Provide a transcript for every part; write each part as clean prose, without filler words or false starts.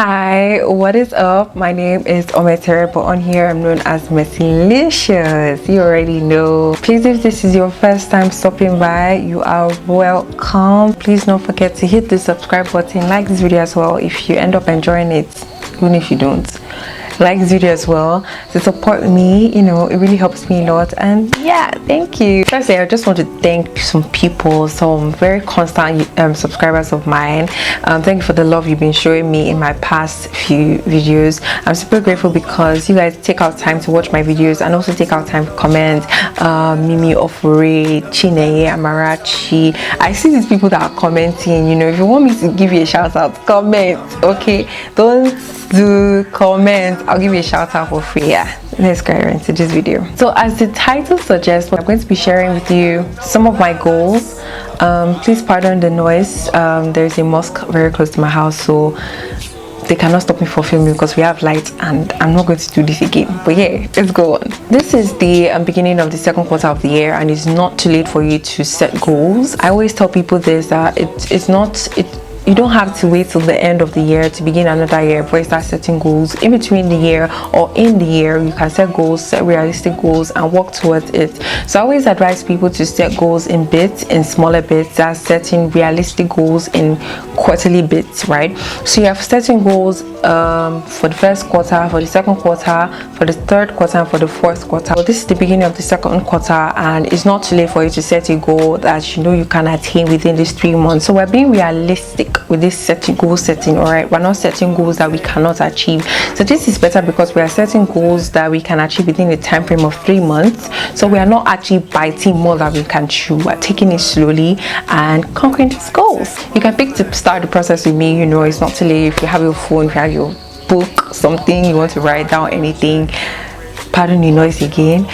Hi, what is up? My name is Ometere, but on here I'm known as Messilicious. You already know. Please, if this is your first time stopping by, you are welcome. Please don't forget to hit the subscribe button, like this video as well if you end up enjoying it, even if you don't. Like this video as well to support me. It really helps me a lot. And yeah, thank you. Firstly, I just want to thank some people, some very constant subscribers of mine. Thank you for the love you've been showing me in my past few videos. I'm super grateful because you guys take out time to watch my videos and also take out time to comment. Mimi Ofure, Chineye, Amarachi, I see these people that are commenting. If you want me to give you a shout out, comment. Okay, don't do comment, I'll give you a shout out for free. Yeah, let's go into this video. So as the title suggests, I'm going to be sharing with you some of my goals. Please pardon the noise. There's a mosque very close to my house, so they cannot stop me from filming because we have lights, and I'm not going to do this again. But yeah, let's go on. This is the beginning of the second quarter of the year, and it's not too late for you to set goals. I always tell people this, that you don't have to wait till the end of the year to begin another year before you start setting goals. In between the year or in the year, you can set goals, set realistic goals, and work towards it. So I always advise people to set goals in bits, in smaller bits. That's setting realistic goals in quarterly bits, right? So you have setting goals for the first quarter, for the second quarter, for the third quarter, and for the fourth quarter. So this is the beginning of the second quarter, and it's not too late for you to set a goal that you can attain within these 3 months. So we're being realistic with this goal setting. All right, we're not setting goals that we cannot achieve. So this is better because we are setting goals that we can achieve within a time frame of 3 months. So we are not actually biting more than we can chew. We're taking it slowly and conquering these goals. You can pick to start the process with me. It's not too late. If you have your phone, if you have your book, something you want to write down, anything, pardon the noise again,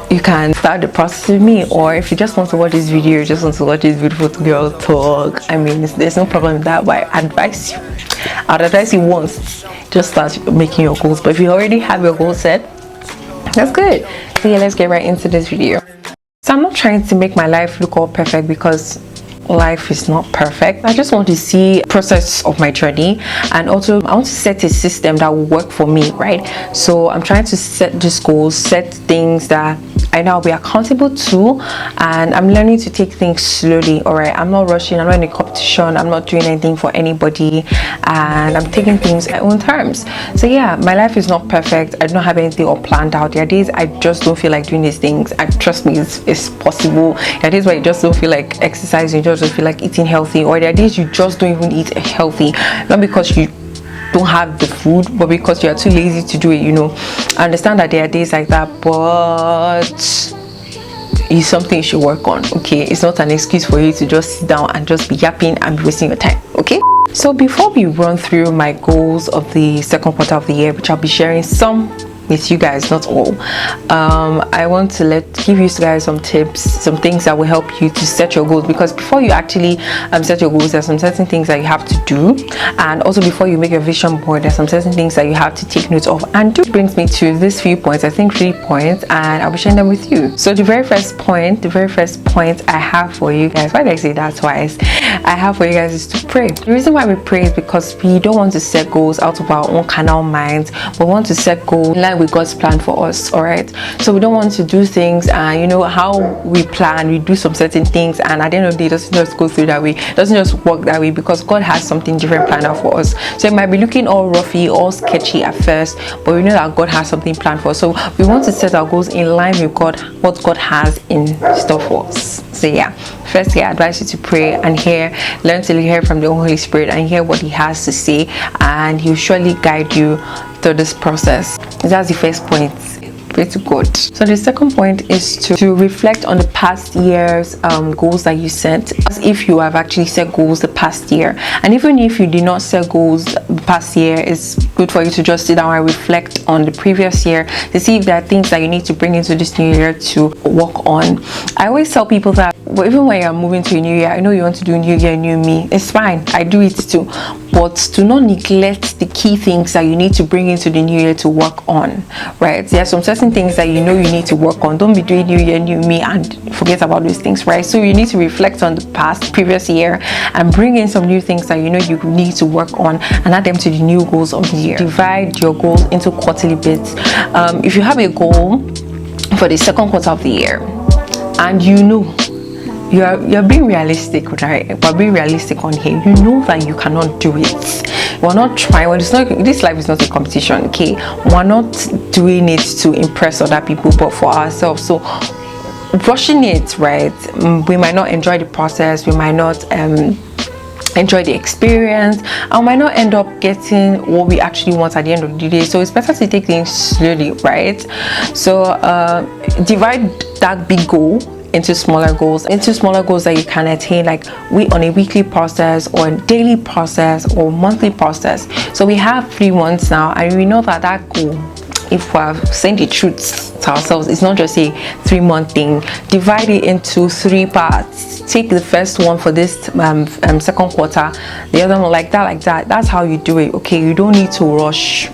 you can start the process with me. Or if you just want to watch this video, you just want to watch this beautiful girl talk, there's no problem with that. But I'd advise you once, just start making your goals. But if you already have your goal set, that's good. So yeah, let's get right into this video. So I'm not trying to make my life look all perfect because life is not perfect. I just want to see the process of my journey, and also I want to set a system that will work for me, right? So I'm trying to set these goals, set things that I know I'll be accountable to, and I'm learning to take things slowly. All right, I'm not rushing, I'm not in a competition, I'm not doing anything for anybody, and I'm taking things at my own terms. So yeah, my life is not perfect. I don't have anything all planned out. There are days I just don't feel like doing these things, and trust me, it's possible. There are days where you just don't feel like exercising, you just don't feel like eating healthy, or there are days you just don't even eat healthy, not because you don't have the food, but because you are too lazy to do it. I understand that there are days like that, but it's something you should work on. Okay, it's not an excuse for you to just sit down and just be yapping and be wasting your time. Okay, so before we run through my goals of the second quarter of the year, which I'll be sharing some with you guys, not all, I want to give you guys some tips, some things that will help you to set your goals. Because before you actually set your goals, there's some certain things that you have to do, and also before you make your vision board, there's some certain things that you have to take note of and do. Brings me to these few points, I think 3 points, and I'll be sharing them with you. So the very first point I have for you guys, why did I say that twice? I have for you guys is to pray. The reason why we pray is because we don't want to set goals out of our own carnal minds. We want to set goals in line with God's plan for us. All right, so we don't want to do things, and how we plan, we do some certain things, and at the end of the day, it doesn't just go through that way, it doesn't just work that way, because God has something different planned out for us. So it might be looking all roughy, all sketchy at first, but we know that God has something planned for us. So we want to set our goals in line with what God has in store for us. So yeah, firstly, I advise you to pray and learn to hear from the Holy Spirit and hear what He has to say, and He'll surely guide you through this process. That's the first point. Pray to God. So the second point is to reflect on the past year's goals that you set, as if you have actually set goals the past year. And even if you did not set goals the past year, it's good for you to just sit down and reflect on the previous year to see if there are things that you need to bring into this new year to work on. I always tell people that even when you're moving to a new year, I know you want to do new year, new me. It's fine. I do it too. but do not neglect the key things that you need to bring into the new year to work on, right? There are some certain things that you know you need to work on. Don't be doing new year, new me and forget about those things, right? So you need to reflect on the previous year and bring in some new things that you know you need to work on and add them to the new goals of the year. Divide your goals into quarterly bits. If you have a goal for the second quarter of the year and you know you're being realistic, right? But being realistic on here, you know that you cannot do it. We're not trying. Well, it's not. This life is not a competition, okay? We're not doing it to impress other people, but for ourselves. So rushing it, right? We might not enjoy the process. We might not enjoy the experience, and we might not end up getting what we actually want at the end of the day. So it's better to take things slowly, right? So divide that big goal into smaller goals that you can attain, like on a weekly process or a daily process or monthly process. So we have 3 months now, and we know that goal, if we're saying the truth to ourselves, it's not just a 3-month thing. Divide it into 3 parts. Take the first one for this second quarter, the other one like that. That's how you do it, okay? You don't need to rush.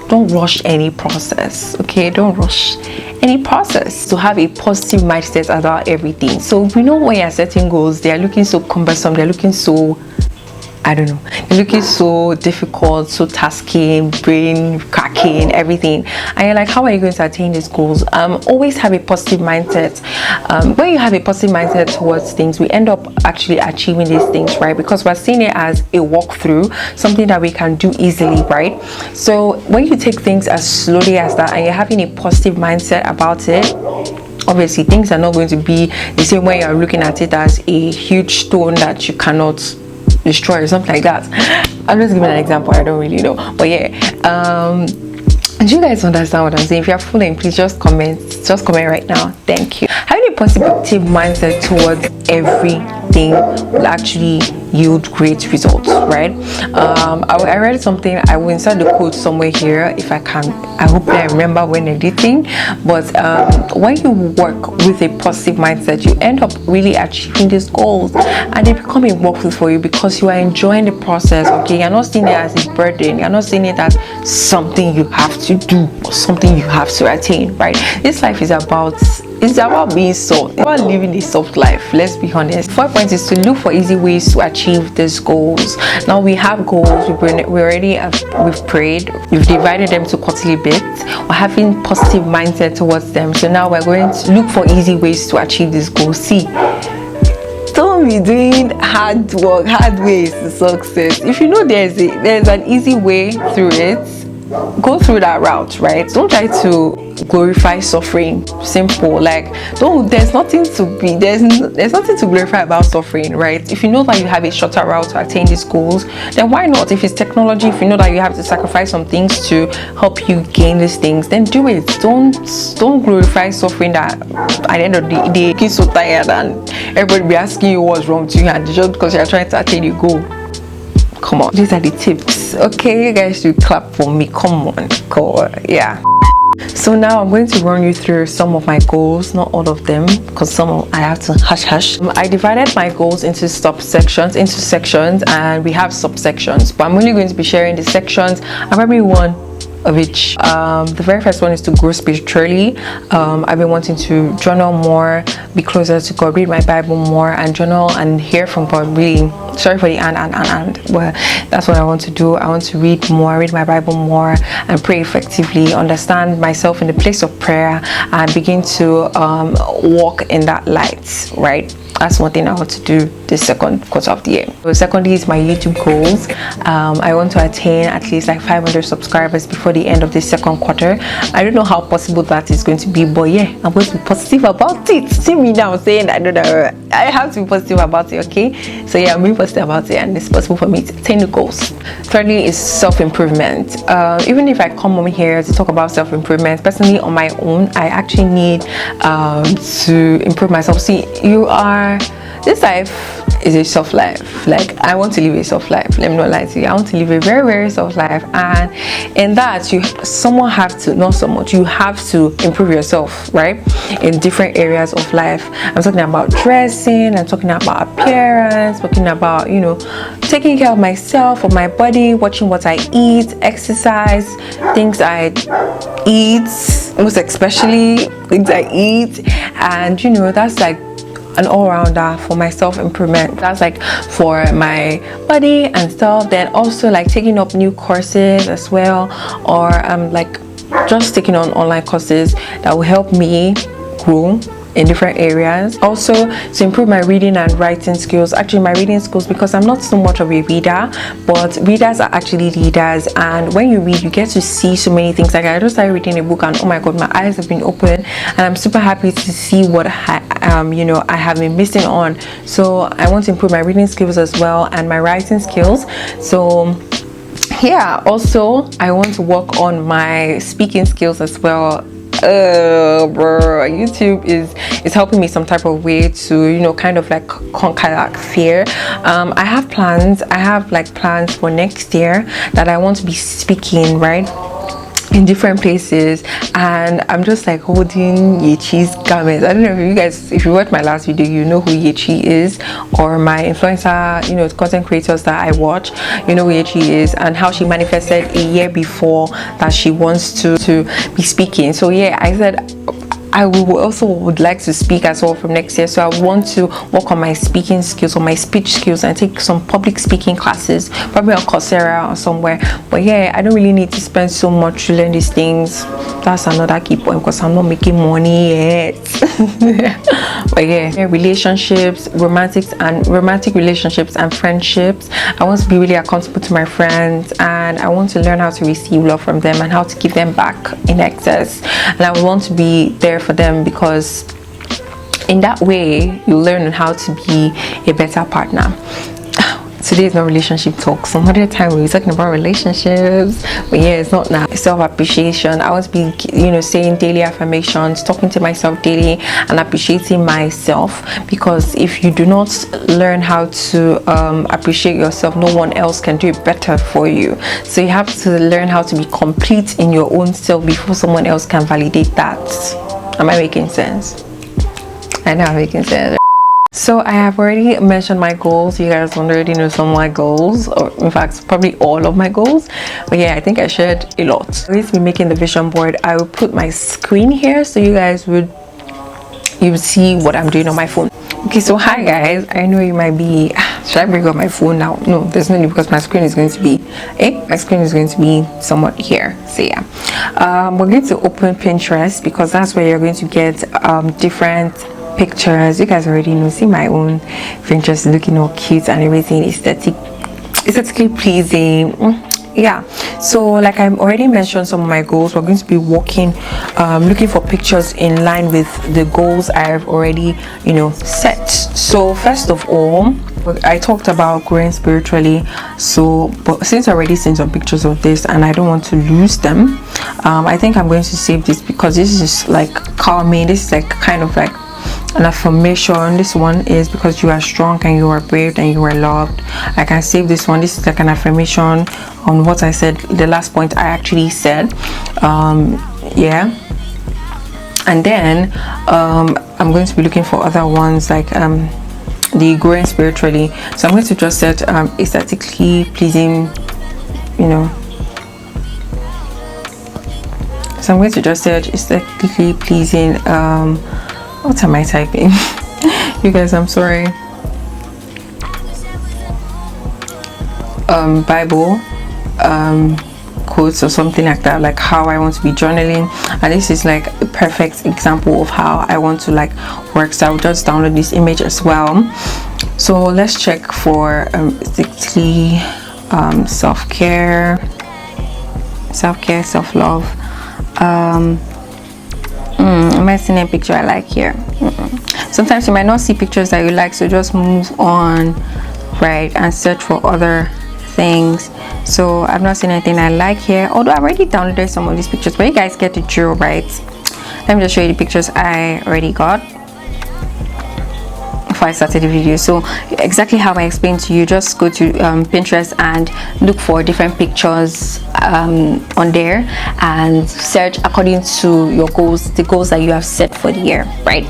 Don't rush any process, okay? Don't rush any process. To have a positive mindset about everything. So we know when you're setting goals, they are looking so cumbersome, they're looking so, I don't know, they're looking so difficult, so tasking, brain cracking, everything, and you're like, how are you going to attain these goals? Always have a positive mindset. When you have a positive mindset towards things, we end up actually achieving these things, right? Because we're seeing it as a walkthrough, something that we can do easily, right? So when you take things as slowly as that and you're having a positive mindset about it, obviously things are not going to be the same way you're looking at it as a huge stone that you cannot destroy or something like that. I'm just giving an example, I don't really know, but yeah, do you guys understand what I'm saying? If you're following, please just comment right now. Thank you. Having a positive mindset towards everything will actually yield great results, right? I read something, I will insert the quote somewhere here if I can. I hope that I remember when editing. But when you work with a positive mindset, you end up really achieving these goals, and they become a workflow for you because you are enjoying the process, okay? You're not seeing it as a burden, you're not seeing it as something you have to do or something you have to attain, right? This life is about being soft, it's about living a soft life. Let's be honest. 4 points is to look for easy ways to achieve these goals. Now we have goals, we've prayed, we've divided them to quarterly bits, we're having positive mindset towards them. So now we're going to look for easy ways to achieve these goals. See, don't be doing hard work, hard ways to success. If you know there's an easy way through it, go through that route, right? Don't try to glorify suffering. Simple. Like, there's nothing to glorify about suffering, right? If you know that you have a shorter route to attain these goals, then why not? If it's technology, if you know that you have to sacrifice some things to help you gain these things, then do it. Don't glorify suffering that at the end of the day you get so tired and everybody be asking you what's wrong to you, and just because you're trying to attain a goal. Come on, these are the tips, okay? You guys should clap for me. Come on, cool. Yeah. So now I'm going to run you through some of my goals, not all of them, because some I have to hush. I divided my goals into sections, and we have subsections, but I'm only going to be sharing the sections. I'm probably one of each. The very first one is to grow spiritually. I've been wanting to journal more, be closer to God, read my Bible more, and journal and hear from God. Really, sorry for the and well, that's what I want to do. I want to read more, read my Bible more, and pray effectively, understand myself in the place of prayer, and begin to walk in that light, right? That's one thing I want to do this second quarter of the year. So secondly is my YouTube goals. I want to attain at least like 500 subscribers before the end of this second quarter. I don't know how possible that is going to be, but yeah, I'm going to be positive about it. See me now saying I don't know, I have to be positive about it, okay? So yeah, I'm being positive about it, and it's possible for me to attain the goals. Thirdly is self-improvement. Even if I come on here to talk about self-improvement, personally on my own, I actually need to improve myself. See, this life, is a soft life. Like, I want to live a soft life. Let me not lie to you. I want to live a very, very soft life, and in that you somewhat have to, not so much, you have to improve yourself, right, in different areas of life. I'm talking about dressing, I'm talking about appearance, talking about, you know, taking care of myself, of my body, watching what I eat, exercise, things I eat, most especially things I eat. And you know, that's like an all-rounder for my self-improvement. That's like for my body and stuff. Then also like taking up new courses as well, or like just taking on online courses that will help me grow in different areas. Also to improve my reading and writing skills. Actually, my reading skills, because I'm not so much of a reader, but readers are actually leaders, and when you read you get to see so many things. Like, I just started reading a book and oh my god, my eyes have been open, and I'm super happy to see what you know, I have been missing on. So I want to improve my reading skills as well, and my writing skills. So yeah, also I want to work on my speaking skills as well. Bro, YouTube is helping me some type of way to, you know, kind of like conquer that fear. I have plans for next year that I want to be speaking, right, in different places, and I'm just like holding Yechi's garments. I don't know if you guys, if you watched my last video, you know who Yechi is, or my influencer, you know, content creators that I watch, you know who Yechi is, and how she manifested a year before that she wants to be speaking. So yeah, I said I would like to speak as well from next year. So I want to work on my speaking skills, on my speech skills, and take some public speaking classes, probably on Coursera or somewhere. But yeah, I don't really need to spend so much to learn these things. That's another key point, because I'm not making money yet. But yeah, relationships, romantic relationships and friendships. I want to be really accountable to my friends, and I want to learn how to receive love from them and how to give them back in excess. And I want to be there for them, because in that way you learn how to be a better partner. Today is not relationship talk. Some other time we'll be talking about relationships, but yeah, it's not now. Self-appreciation. I want to be, you know, saying daily affirmations, talking to myself daily and appreciating myself, because if you do not learn how to appreciate yourself, no one else can do it better for you. So you have to learn how to be complete in your own self before someone else can validate that. Am I making sense? I know I'm making sense. So I have already mentioned my goals. You guys already know some of my goals, or in fact probably all of my goals, but yeah, I think I shared a lot. I will be making the vision board. I will put my screen here so you guys would see what I'm doing on my phone. Okay, so hi guys, I know you might be, should I bring up my phone now? No, there's no need, because my screen is going to be somewhat here. So yeah, we're going to open Pinterest, because that's where you're going to get different pictures. You guys already know. See my own Pinterest looking all cute and everything, aesthetically pleasing. Yeah, so like I already mentioned some of my goals. We're going to be looking for pictures in line with the goals I've already, you know, set. So first of all, I talked about growing spiritually. So but since I already seen some pictures of this and I don't want to lose them, I think I'm going to save this, because this is like calming. This is like kind of like an affirmation. This one is because you are strong and you are brave and you are loved. I can save this one. This is like an affirmation on what I said, the last point I actually said. Yeah, and then I'm going to be looking for other ones like the growing spiritually. So I'm going to just set aesthetically pleasing, you know. So I'm going to just set aesthetically pleasing. What am I typing? You guys, I'm sorry. Bible quotes or something like that, like how I want to be journaling, and this is like a perfect example of how I want to like work. So I'll just download this image as well. So let's check for aesthetically self-care, self-love. Am I seeing a picture I like here? Sometimes you might not see pictures that you like, so just move on, right, and search for other things. So I've not seen anything I like here, although I've already downloaded some of these pictures, but you guys get the drill, right? Let me just show you the pictures I already got before I started the video. So exactly how I explained to you, just go to Pinterest and look for different pictures on there and search according to your goals, the goals that you have set for the year, right?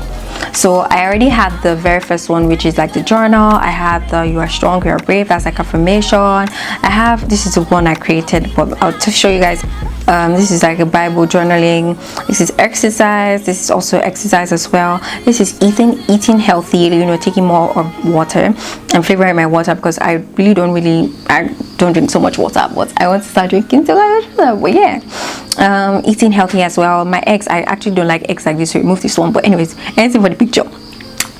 So I already had the very first one, which is like the journal. I had the you are strong, you are brave, that's like affirmation. I have, this is the one I created, but I'll just show you guys. This is like a Bible journaling. This is exercise. This is also exercise as well. This is eating healthy, you know, taking more of water. I'm flavoring my water because I don't drink so much water, but I want to start drinking so much water. But yeah, eating healthy as well. My eggs, I actually don't like eggs like this, so remove this one. But anyways, anything for the picture.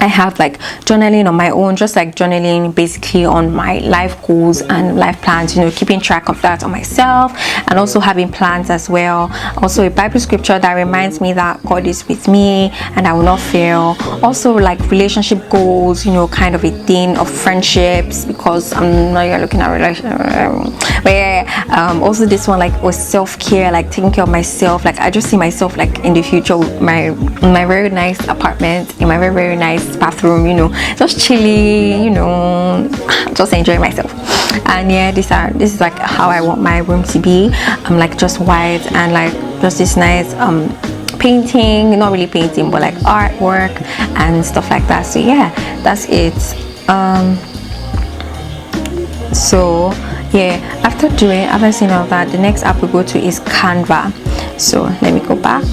I have like journaling on my own, just like journaling basically on my life goals and life plans, you know, keeping track of that on myself, and also having plans as well. Also a Bible scripture that reminds me that God is with me and I will not fail. Also like relationship goals, you know, kind of a thing of friendships, because I'm not even looking at relationship. But yeah, also this one like was self-care, like taking care of myself. Like I just see myself like in the future with my very nice apartment, in my very nice bathroom, you know, just chilling, you know, just enjoying myself. And yeah, this is like how I want my room to be. I'm like just white and like just this nice painting, not really painting, but like artwork and stuff like that. So yeah, that's it. So yeah, after seeing all that, the next app we go to is Canva. So let me go back.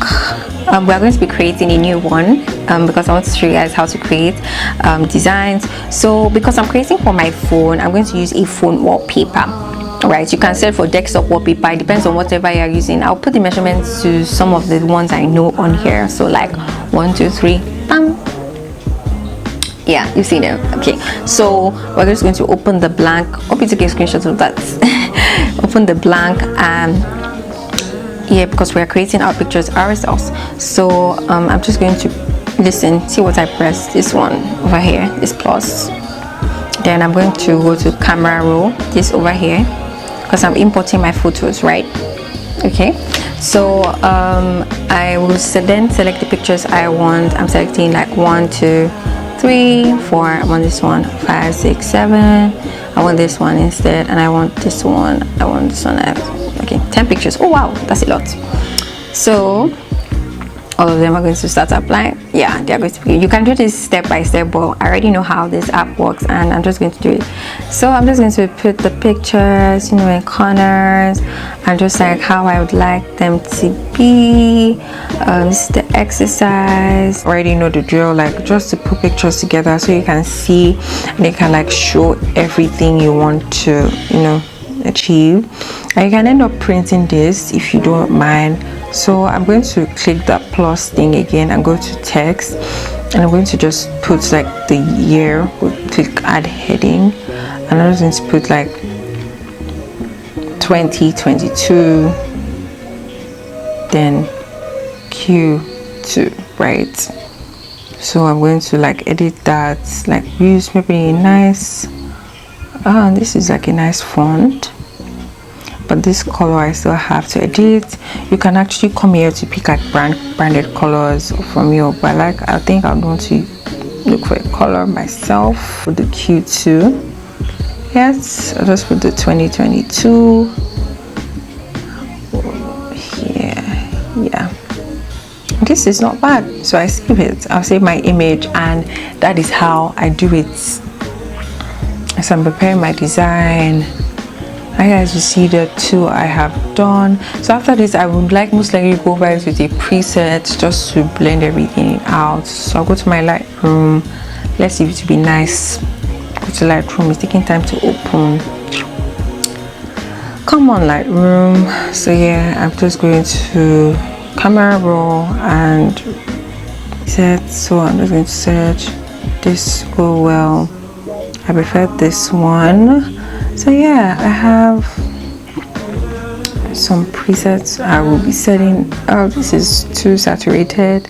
We are going to be creating a new one because I want to show you guys how to create designs. So because I'm creating for my phone, I'm going to use a phone wallpaper. Right, you can set for desktop wallpaper. It depends on whatever you're using. I'll put the measurements to some of the ones I know on here. So like 1, 2, 3, yeah, you've seen it. Okay, so we're just going to open the blank. Hope you took a screenshot of that. Open the blank yeah, because we're creating our pictures ourselves. So I'm just going to see what I press. This one over here, this plus. Then I'm going to go to camera roll, this over here, because I'm importing my photos, right? Okay, so I will then select the pictures I want. I'm selecting like 1, 2, 3, 4. I want this one, 5, 6, 7. I want this one instead, and I want this one. I want this one. Okay, 10 pictures. Oh wow, that's a lot. So all of them are going to start applying. Yeah, they are going to be. You can do this step by step, but I already know how this app works, and I'm just going to do it. So I'm just going to put the pictures, you know, in corners, and just like how I would like them to be. This is the exercise. Already know the drill. Like just to put pictures together so you can see, and you can like show everything you want to, you know, achieve. And you can end up printing this if you don't mind. So I'm going to click that plus thing again and go to text, and I'm going to just put like the year. We'll click add heading, and I'm just going to put like 2022, then Q2, right? So I'm going to like edit that, like use maybe a nice this is like a nice font, but this color I still have to edit. You can actually come here to pick at branded colors from your, but like I think I'm going to look for a color myself for the Q2. Yes, I'll just put the 2022 here. Yeah, this is not bad. So I save it. I'll save my image, and that is how I do it. So I'm preparing my design. I guys will see the 2 I have done. So after this, I would like most likely go over it with a preset just to blend everything out. So I'll go to my Lightroom. Let's see if it will be nice. Go to Lightroom. It's taking time to open. Come on, Lightroom. So yeah, I'm just going to camera roll and set. So I'm just going to search this go well. I prefer this one. So yeah, I have some presets I will be setting. Oh, this is too saturated,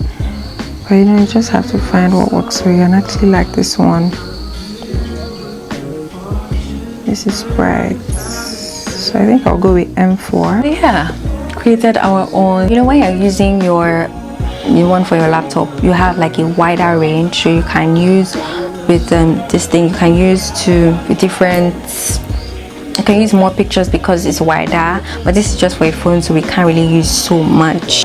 but you know, you just have to find what works for you. And I actually like this one. This is bright, so I think I'll go with M4. Yeah, created our own. You know, when you're using your one for your laptop, you have like a wider range, so you can use with this thing. You can use you can use more pictures because it's wider, but this is just for a phone, so we can't really use so much.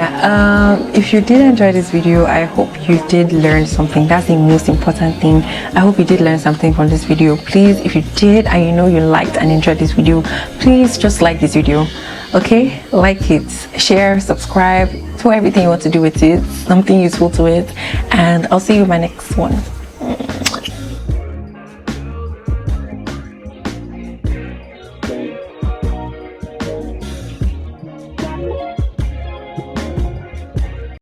If you did enjoy this video, I hope you did learn something. That's the most important thing. I hope you did learn something from this video. Please, if you did and you know you liked and enjoyed this video, please just like this video. Okay, like it, share, subscribe, do everything you want to do with it, something useful to it, and I'll see you in my next one.